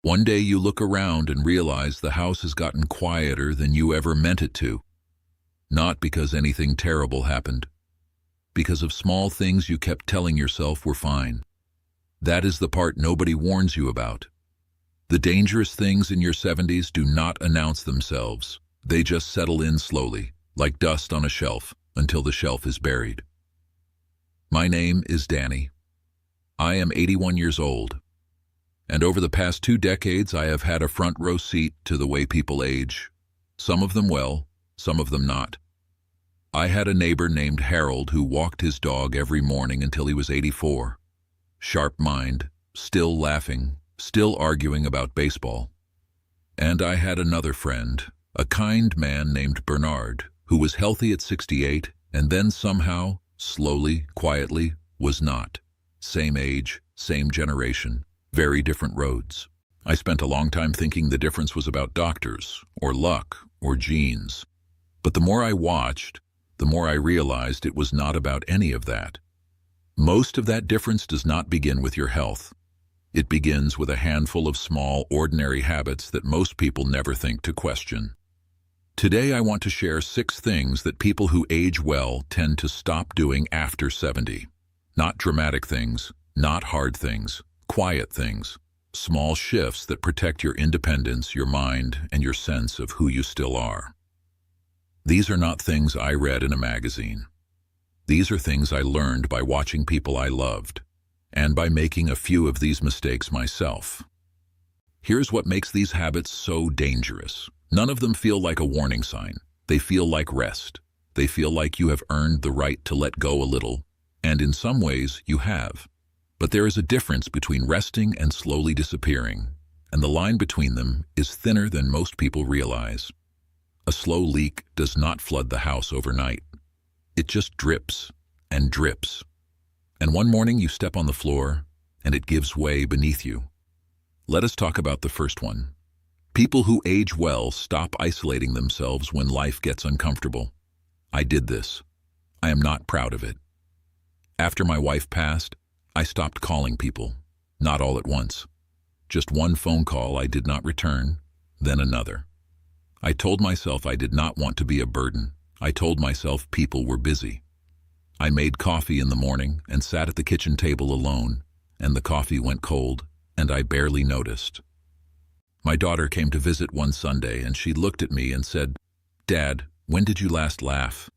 One day you look around and realize the house has gotten quieter than you ever meant it to. Not because anything terrible happened, because of small things you kept telling yourself were fine. That is the part nobody warns you about. The dangerous things in your 70s do not announce themselves. They just settle in slowly, like dust on a shelf, until the shelf is buried. My name is Danny. I am 81 years old. And over the past 2 decades, I have had a front row seat to the way people age. Some of them well, some of them not. I had a neighbor named Harold who walked his dog every morning until he was 84. Sharp mind, still laughing, still arguing about baseball. And I had another friend, a kind man named Bernard, who was healthy at 68 and then somehow, slowly, quietly, was not. Same age, same generation. Very different roads. I spent a long time thinking the difference was about doctors, or luck, or genes. But the more I watched, the more I realized it was not about any of that. Most of that difference does not begin with your health. It begins with a handful of small, ordinary habits that most people never think to question. Today I want to share 6 things that people who age well tend to stop doing after 70. Not dramatic things, not hard things. Quiet things, small shifts that protect your independence, your mind, and your sense of who you still are. These are not things I read in a magazine. These are things I learned by watching people I loved, and by making a few of these mistakes myself. Here's what makes these habits so dangerous. None of them feel like a warning sign. They feel like rest. They feel like you have earned the right to let go a little, and in some ways you have. But there is a difference between resting and slowly disappearing, and the line between them is thinner than most people realize. A slow leak does not flood the house overnight. It just drips and drips. And one morning you step on the floor, and it gives way beneath you. Let us talk about the first one. People who age well stop isolating themselves when life gets uncomfortable. I did this. I am not proud of it. After my wife passed, I stopped calling people, not all at once. Just one phone call I did not return, then another. I told myself I did not want to be a burden. I told myself people were busy. I made coffee in the morning and sat at the kitchen table alone, and the coffee went cold, and I barely noticed. My daughter came to visit one Sunday, and she looked at me and said, "Dad, when did you last laugh?"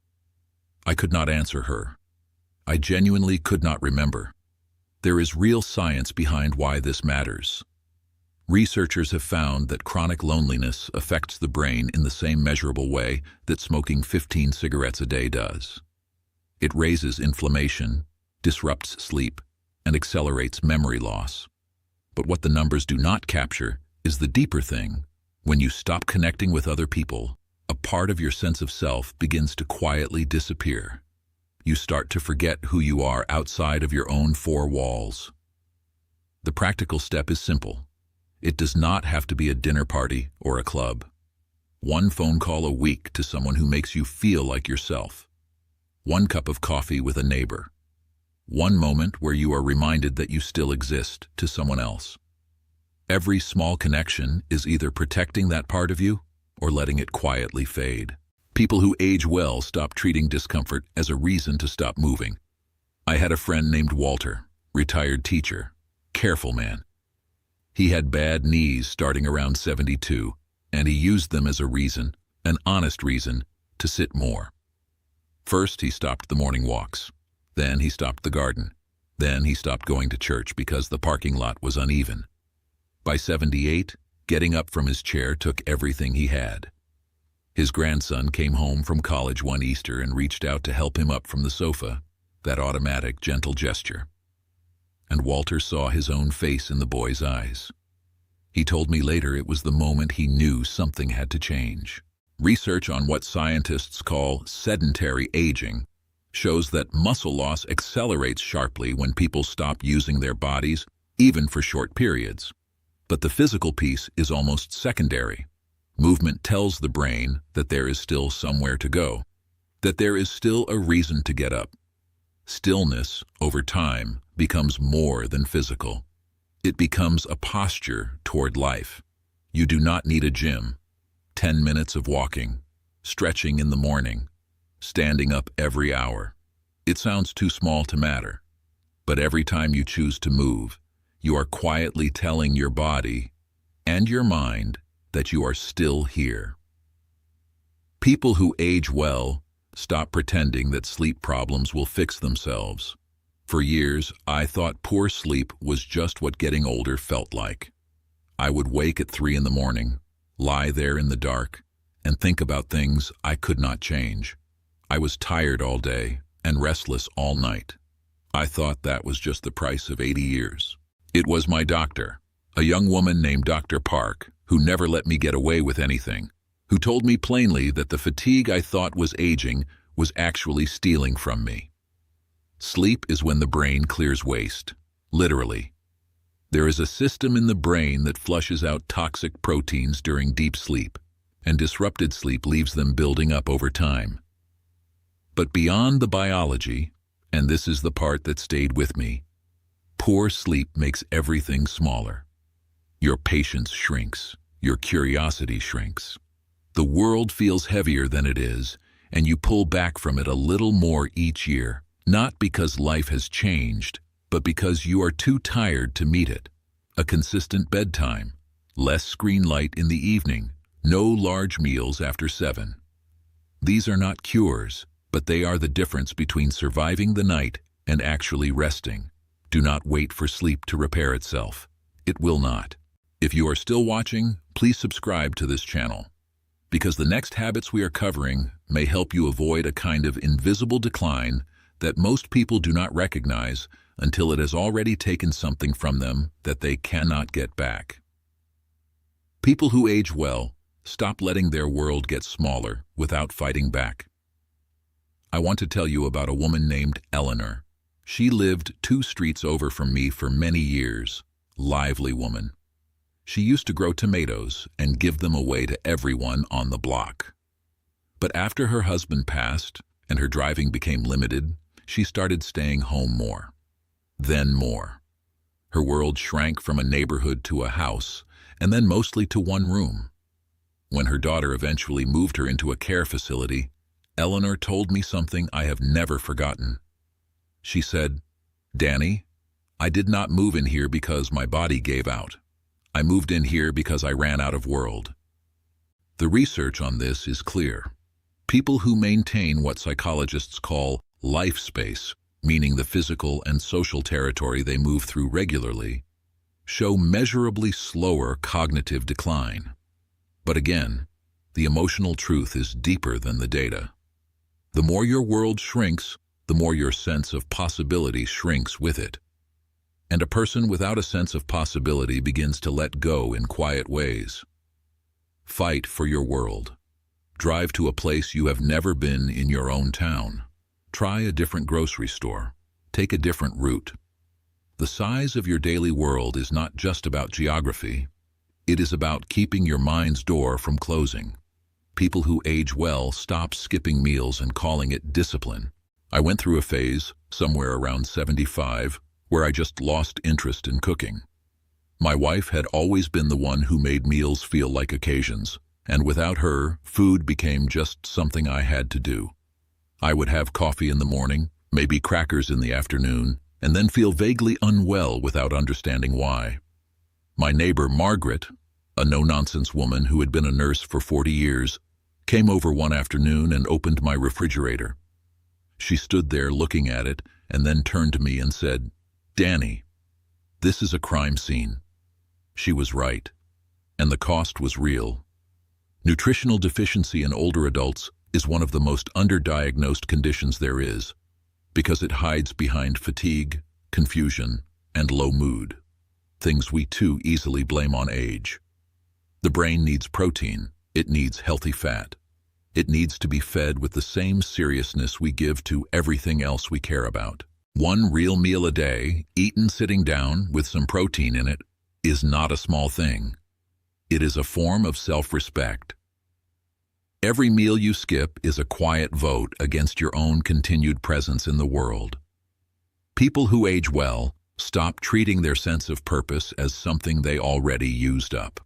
I could not answer her. I genuinely could not remember. There is real science behind why this matters. Researchers have found that chronic loneliness affects the brain in the same measurable way that smoking 15 cigarettes a day does. It raises inflammation, disrupts sleep, and accelerates memory loss. But what the numbers do not capture is the deeper thing. When you stop connecting with other people, a part of your sense of self begins to quietly disappear. You start to forget who you are outside of your own 4 walls. The practical step is simple. It does not have to be a dinner party or a club. One phone call a week to someone who makes you feel like yourself. One cup of coffee with a neighbor. One moment where you are reminded that you still exist to someone else. Every small connection is either protecting that part of you or letting it quietly fade. People who age well stop treating discomfort as a reason to stop moving. I had a friend named Walter, retired teacher, careful man. He had bad knees starting around 72, and he used them as a reason, an honest reason, to sit more. First, he stopped the morning walks. Then he stopped the garden. Then he stopped going to church because the parking lot was uneven. By 78, getting up from his chair took everything he had. His grandson came home from college one Easter and reached out to help him up from the sofa, that automatic, gentle gesture. And Walter saw his own face in the boy's eyes. He told me later it was the moment he knew something had to change. Research on what scientists call sedentary aging shows that muscle loss accelerates sharply when people stop using their bodies, even for short periods. But the physical piece is almost secondary. Movement tells the brain that there is still somewhere to go, that there is still a reason to get up. Stillness, over time, becomes more than physical. It becomes a posture toward life. You do not need a gym. 10 minutes of walking, stretching in the morning, standing up every hour. It sounds too small to matter, but every time you choose to move, you are quietly telling your body and your mind that you are still here. People who age well stop pretending that sleep problems will fix themselves. For years, I thought poor sleep was just what getting older felt like. I would wake at 3 in the morning, lie there in the dark, and think about things I could not change. I was tired all day and restless all night. I thought that was just the price of 80 years. It was my doctor, a young woman named Dr. Park, who never let me get away with anything, who told me plainly that the fatigue I thought was aging was actually stealing from me. Sleep is when the brain clears waste, literally. There is a system in the brain that flushes out toxic proteins during deep sleep, and disrupted sleep leaves them building up over time. But beyond the biology, and this is the part that stayed with me, poor sleep makes everything smaller. Your patience shrinks, your curiosity shrinks. The world feels heavier than it is, and you pull back from it a little more each year, not because life has changed, but because you are too tired to meet it. A consistent bedtime, less screen light in the evening, no large meals after 7. These are not cures, but they are the difference between surviving the night and actually resting. Do not wait for sleep to repair itself. It will not. If you are still watching, please subscribe to this channel, because the next habits we are covering may help you avoid a kind of invisible decline that most people do not recognize until it has already taken something from them that they cannot get back. People who age well stop letting their world get smaller without fighting back. I want to tell you about a woman named Eleanor. She lived 2 streets over from me for many years. Lively woman. She used to grow tomatoes and give them away to everyone on the block. But after her husband passed and her driving became limited, she started staying home more. Then more. Her world shrank from a neighborhood to a house, and then mostly to one room. When her daughter eventually moved her into a care facility, Eleanor told me something I have never forgotten. She said, "Danny, I did not move in here because my body gave out. I moved in here because I ran out of world." The research on this is clear. People who maintain what psychologists call life space, meaning the physical and social territory they move through regularly, show measurably slower cognitive decline. But again, the emotional truth is deeper than the data. The more your world shrinks, the more your sense of possibility shrinks with it. And a person without a sense of possibility begins to let go in quiet ways. Fight for your world. Drive to a place you have never been in your own town. Try a different grocery store. Take a different route. The size of your daily world is not just about geography. It is about keeping your mind's door from closing. People who age well stop skipping meals and calling it discipline. I went through a phase, somewhere around 75, where I just lost interest in cooking. My wife had always been the one who made meals feel like occasions, and without her, food became just something I had to do. I would have coffee in the morning, maybe crackers in the afternoon, and then feel vaguely unwell without understanding why. My neighbor Margaret, a no-nonsense woman who had been a nurse for 40 years, came over one afternoon and opened my refrigerator. She stood there looking at it and then turned to me and said, "Danny, this is a crime scene." She was right, and the cost was real. Nutritional deficiency in older adults is one of the most underdiagnosed conditions there is, because it hides behind fatigue, confusion, and low mood, things we too easily blame on age. The brain needs protein, it needs healthy fat. It needs to be fed with the same seriousness we give to everything else we care about. One real meal a day, eaten sitting down with some protein in it, is not a small thing. It is a form of self-respect. Every meal you skip is a quiet vote against your own continued presence in the world. People who age well Stop treating their sense of purpose as something they already used up.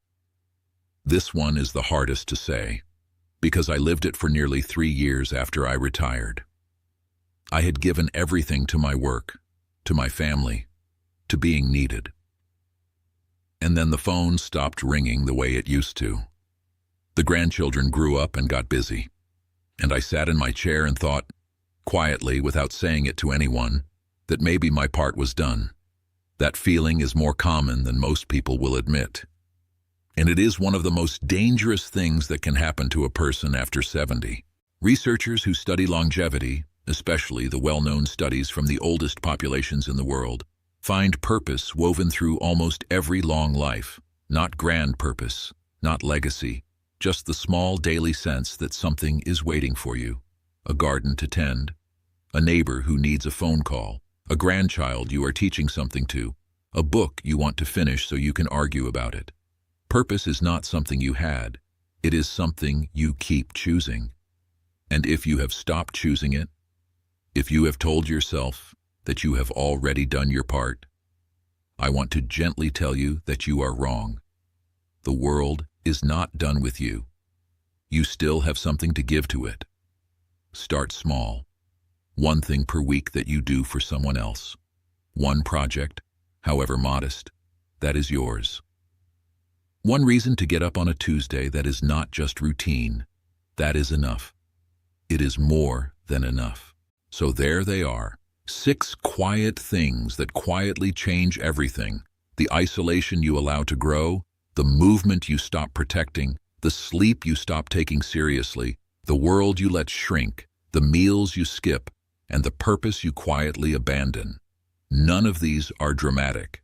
This one is the hardest to say, because I lived it for nearly 3 years after I retired. I had given everything to my work, to my family, to being needed. And then the phone stopped ringing the way it used to. The grandchildren grew up and got busy, and I sat in my chair and thought, quietly, without saying it to anyone, that maybe my part was done. That feeling is more common than most people will admit. And it is one of the most dangerous things that can happen to a person after 70. Researchers who study longevity, especially the well-known studies from the oldest populations in the world, find purpose woven through almost every long life. Not grand purpose, not legacy, just the small daily sense that something is waiting for you. A garden to tend, a neighbor who needs a phone call, a grandchild you are teaching something to, a book you want to finish so you can argue about it. Purpose is not something you had. It is something you keep choosing. And if you have stopped choosing it, if you have told yourself that you have already done your part, I want to gently tell you that you are wrong. The world is not done with you. You still have something to give to it. Start small. One thing per week that you do for someone else. One project, however modest, that is yours. One reason to get up on a Tuesday that is not just routine. That is enough. It is more than enough. So there they are, 6 quiet things that quietly change everything. The isolation you allow to grow, the movement you stop protecting, the sleep you stop taking seriously, the world you let shrink, the meals you skip, and the purpose you quietly abandon. None of these are dramatic.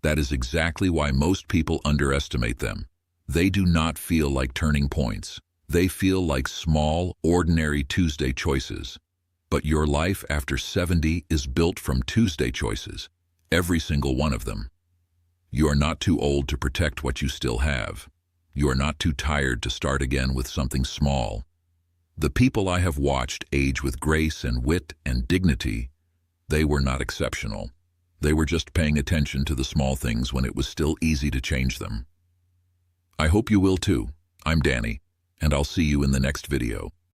That is exactly why most people underestimate them. They do not feel like turning points. They feel like small, ordinary Tuesday choices. But your life after 70 is built from Tuesday choices, every single one of them. You are not too old to protect what you still have. You are not too tired to start again with something small. The people I have watched age with grace and wit and dignity, they were not exceptional. They were just paying attention to the small things when it was still easy to change them. I hope you will too. I'm Danny, and I'll see you in the next video.